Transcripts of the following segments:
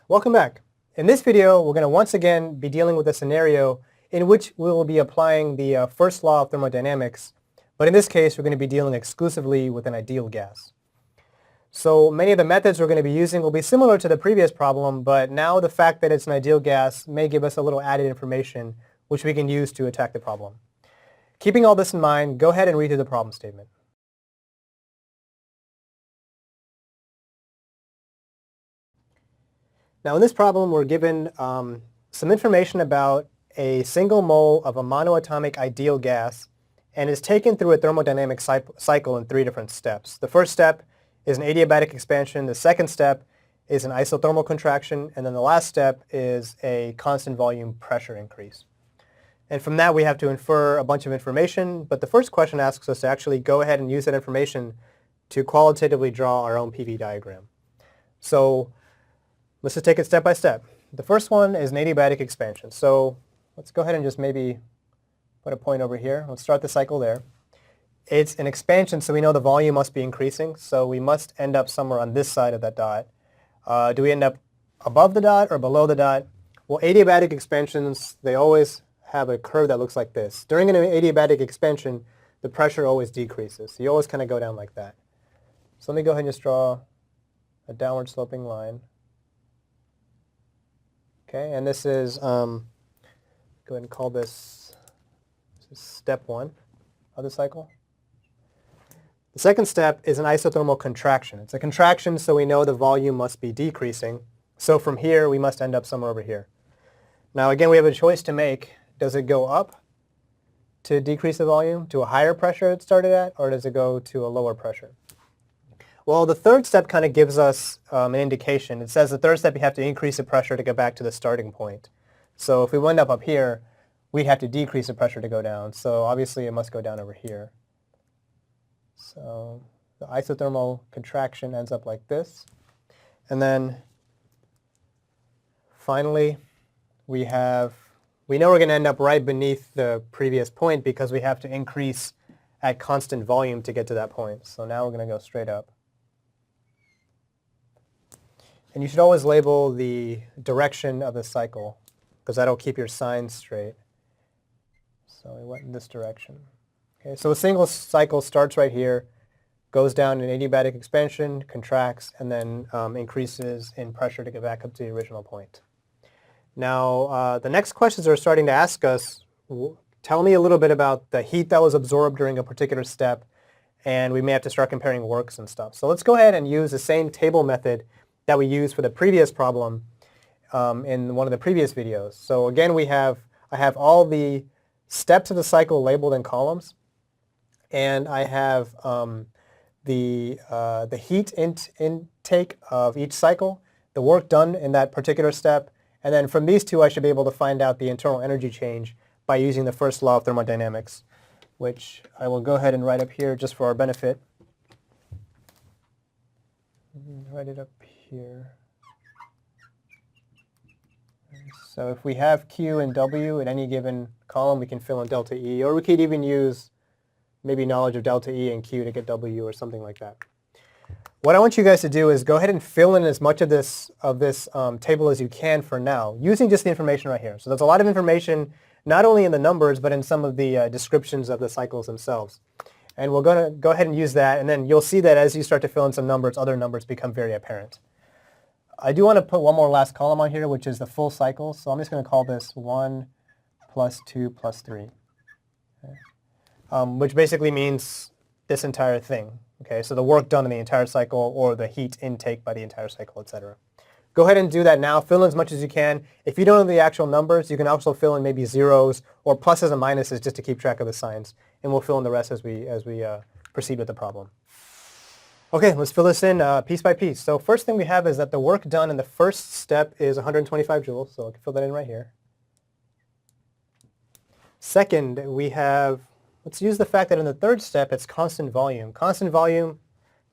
Welcome back. In this video, we're going to once again be dealing with a scenario in which we will be applying the first law of thermodynamics, but in this case, we're going to be dealing exclusively with an ideal gas. So many of the methods we're going to be using will be similar to the previous problem, but now the fact that it's an ideal gas may give us a little added information which we can use to attack the problem. Keeping all this in mind, go ahead and read through the problem statement. Now in this problem, we're given some information about a single mole of a monoatomic ideal gas, and is taken through a thermodynamic cycle in 3 different steps. The first step is an adiabatic expansion, the second step is an isothermal contraction, and then the last step is a constant volume pressure increase. And from that we have to infer a bunch of information, but the first question asks us to actually go ahead and use that information to qualitatively draw our own PV diagram. So let's just take it step by step. The first one is an adiabatic expansion. So let's go ahead and just maybe put a point over here. Let's start the cycle there. It's an expansion, so we know the volume must be increasing, so we must end up somewhere on this side of that dot. Do we end up above the dot or below the dot? Well, adiabatic expansions, they always have a curve that looks like this. During an adiabatic expansion, the pressure always decreases. So you always kind of go down like that. So let me go ahead and just draw a downward sloping line. Okay, and this is, go ahead and call this step 1 of the cycle. The second step is an isothermal contraction. It's a contraction, so we know the volume must be decreasing. So from here, we must end up somewhere over here. Now again, we have a choice to make. Does it go up to decrease the volume to a higher pressure it started at, or does it go to a lower pressure? Well, the third step kind of gives us an indication. It says the third step you have to increase the pressure to get back to the starting point. So if we wind up here, we'd have to decrease the pressure to go down. So obviously it must go down over here. So the isothermal contraction ends up like this. And then finally, we know we're going to end up right beneath the previous point because we have to increase at constant volume to get to that point. So now we're going to go straight up. And you should always label the direction of the cycle because that'll keep your signs straight. So we went in this direction. Okay, so a single cycle starts right here, goes down in adiabatic expansion, contracts, and then increases in pressure to get back up to the original point. Now, the next questions are starting to ask us, tell me a little bit about the heat that was absorbed during a particular step, and we may have to start comparing works and stuff. So let's go ahead and use the same table method that we used for the previous problem in one of the previous videos. So again, I have all the steps of the cycle labeled in columns, and I have the heat intake of each cycle, the work done in that particular step, and then from these two I should be able to find out the internal energy change by using the first law of thermodynamics, which I will go ahead and write up here just for our benefit. Write it up here. So if we have Q and W at any given column, we can fill in delta E, or we could even use maybe knowledge of delta E and Q to get W or something like that. What I want you guys to do is go ahead and fill in as much of this table as you can for now, using just the information right here. So there's a lot of information, not only in the numbers, but in some of the descriptions of the cycles themselves. And we're going to go ahead and use that, and then you'll see that as you start to fill in some numbers, other numbers become very apparent. I do want to put one more last column on here, which is the full cycle. So I'm just going to call this 1 plus 2 plus 3, okay. Which basically means this entire thing. Okay, so the work done in the entire cycle, or the heat intake by the entire cycle, etc. Go ahead and do that now. Fill in as much as you can. If you don't know the actual numbers, you can also fill in maybe zeros or pluses and minuses just to keep track of the signs. And we'll fill in the rest as we proceed with the problem. Okay, let's fill this in piece by piece. So first thing we have is that the work done in the first step is 125 joules. So I can fill that in right here. Second, we have, let's use the fact that in the third step it's constant volume. Constant volume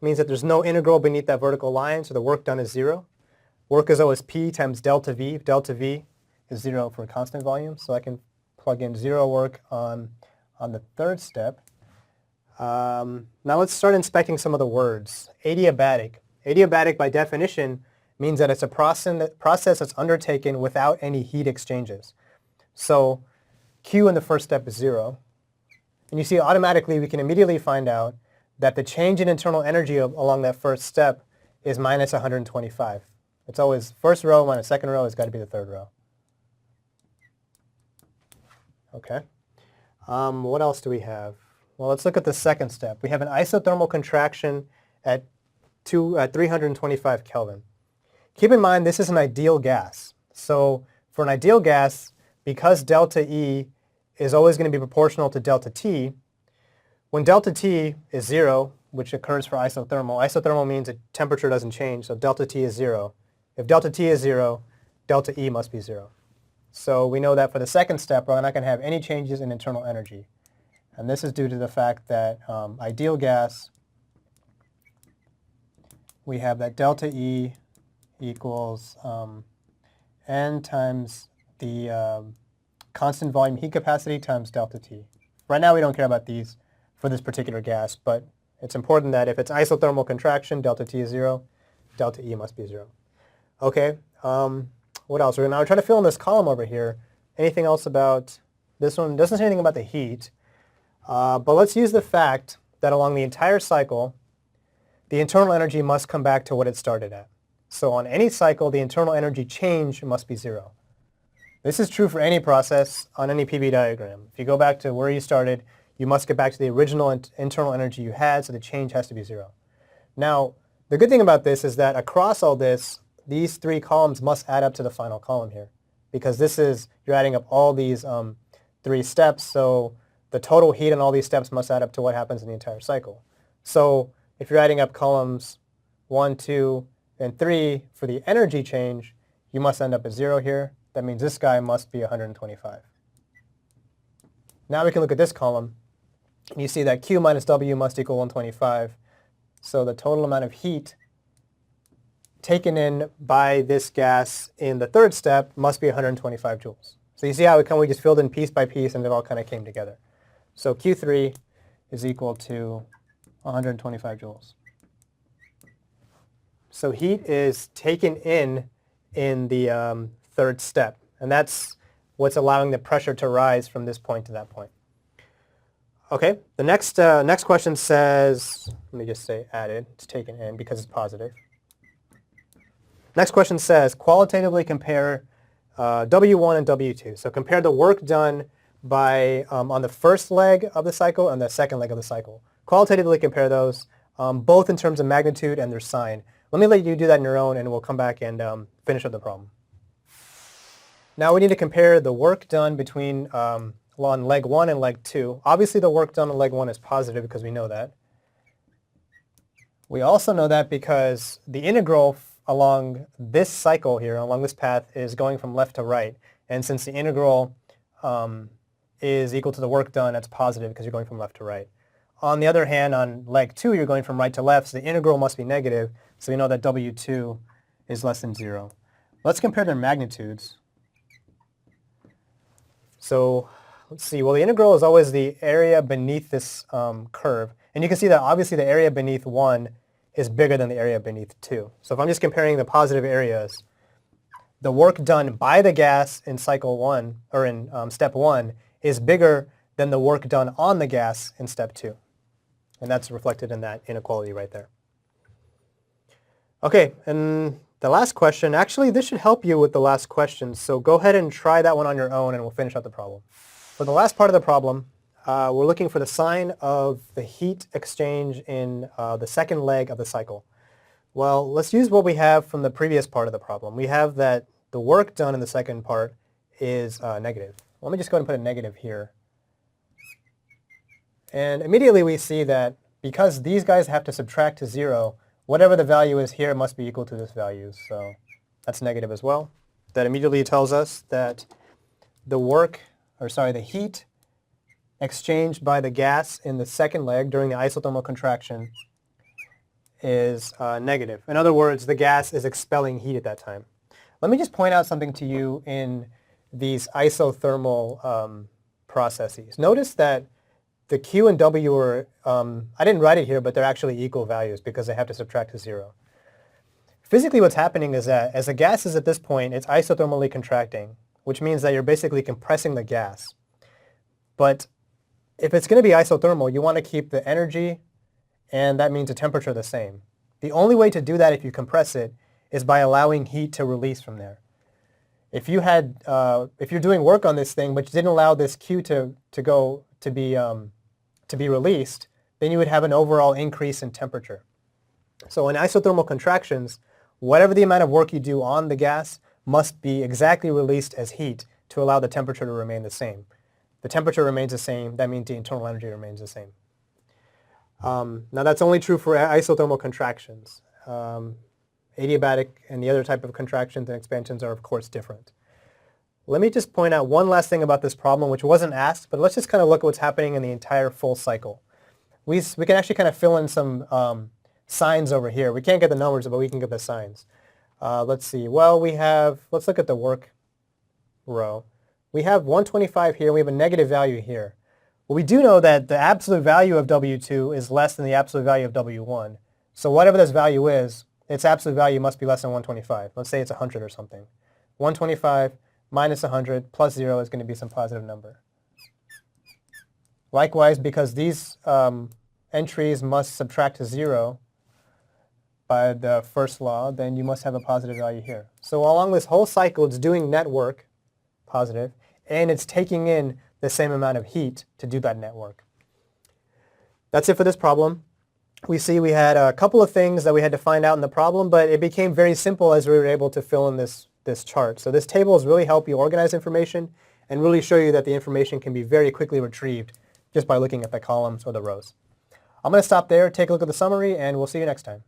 means that there's no integral beneath that vertical line, so the work done is 0. Work is always P times delta V. Delta V is 0 for constant volume, so I can plug in 0 work on the third step. Now let's start inspecting some of the words. Adiabatic. Adiabatic by definition means that it's a process that's undertaken without any heat exchanges. So Q in the first step is 0. And you see automatically we can immediately find out that the change in internal energy along that first step is minus 125. It's always first row minus second row has got to be the third row. Okay. What else do we have? Well, let's look at the second step. We have an isothermal contraction at 325 Kelvin. Keep in mind this is an ideal gas. So for an ideal gas, because delta E is always going to be proportional to delta T, when delta T is 0, which occurs for isothermal means the temperature doesn't change, so delta T is 0. If delta T is 0, delta E must be 0. So we know that for the second step, we're not going to have any changes in internal energy. And this is due to the fact that ideal gas, we have that delta E equals N times the constant volume heat capacity times delta T. Right now we don't care about these for this particular gas, but it's important that if it's isothermal contraction, delta T is 0, delta E must be 0. Okay, what else? We're now trying to fill in this column over here. Anything else about this one? It doesn't say anything about the heat, but let's use the fact that along the entire cycle, the internal energy must come back to what it started at. So on any cycle, the internal energy change must be 0. This is true for any process on any PV diagram. If you go back to where you started, you must get back to the original internal energy you had, so the change has to be 0. Now, the good thing about this is that across all this, these three columns must add up to the final column here, because this is, you're adding up all these three steps, so the total heat in all these steps must add up to what happens in the entire cycle. So if you're adding up columns 1, 2, and 3 for the energy change, you must end up at 0 here. That means this guy must be 125. Now we can look at this column. You see that Q minus W must equal 125. So the total amount of heat taken in by this gas in the third step must be 125 joules. So you see how we just filled in piece by piece and it all kind of came together. So Q3 is equal to 125 joules. So heat is taken in the third step, and that's what's allowing the pressure to rise from this point to that point. Okay, the next question says, let me just say added, it's taken in because it's positive. Next question says, qualitatively compare W1 and W2. So compare the work done by on the first leg of the cycle and the second leg of the cycle. Qualitatively compare those, both in terms of magnitude and their sign. Let me let you do that on your own, and we'll come back and finish up the problem. Now we need to compare the work done between on leg 1 and leg 2. Obviously the work done on leg 1 is positive because we know that. We also know that because the integral along this cycle here, along this path, is going from left to right. And since the integral is equal to the work done, that's positive because you're going from left to right. On the other hand, on leg 2, you're going from right to left, so the integral must be negative, so we know that W2 is less than 0. Let's compare their magnitudes. So let's see, well, the integral is always the area beneath this curve, and you can see that obviously the area beneath 1 is bigger than the area beneath 2. So if I'm just comparing the positive areas, the work done by the gas in cycle 1, or in step 1, is bigger than the work done on the gas in step 2. And that's reflected in that inequality right there. Okay, and the last question, actually this should help you with the last question, so go ahead and try that one on your own and we'll finish up the problem. For the last part of the problem, we're looking for the sign of the heat exchange in the second leg of the cycle. Well, let's use what we have from the previous part of the problem. We have that the work done in the second part is negative. Let me just go ahead and put a negative here. And immediately we see that because these guys have to subtract to 0, whatever the value is here must be equal to this value. So that's negative as well. That immediately tells us that the heat exchanged by the gas in the second leg during the isothermal contraction is negative. In other words, the gas is expelling heat at that time. Let me just point out something to you in these isothermal processes. Notice that the Q and W are, I didn't write it here, but they're actually equal values because they have to subtract to 0. Physically what's happening is that as the gas is at this point, it's isothermally contracting, which means that you're basically compressing the gas. But if it's going to be isothermal, you want to keep the energy and that means the temperature the same. The only way to do that if you compress it is by allowing heat to release from there. If you're doing work on this thing but you didn't allow this Q to be released, then you would have an overall increase in temperature. So in isothermal contractions, whatever the amount of work you do on the gas must be exactly released as heat to allow the temperature to remain the same. The temperature remains the same, that means the internal energy remains the same. Now that's only true for isothermal contractions. Adiabatic and the other type of contractions and expansions are of course different. Let me just point out one last thing about this problem which wasn't asked, but let's just kind of look at what's happening in the entire full cycle. We can actually kind of fill in some signs over here. We can't get the numbers, but we can get the signs. Let's see. Well, let's look at the work row. We have 125 here. We have a negative value here. Well, we do know that the absolute value of W2 is less than the absolute value of W1. So whatever this value is, its absolute value must be less than 125. Let's say it's 100 or something. 125 minus 100 plus 0 is going to be some positive number. Likewise, because these entries must subtract to 0 by the first law, then you must have a positive value here. So along this whole cycle, it's doing net work, positive, and it's taking in the same amount of heat to do that net work. That's it for this problem. We see we had a couple of things that we had to find out in the problem, but it became very simple as we were able to fill in this chart. So this table has really helped you organize information and really show you that the information can be very quickly retrieved just by looking at the columns or the rows. I'm going to stop there, take a look at the summary, and we'll see you next time.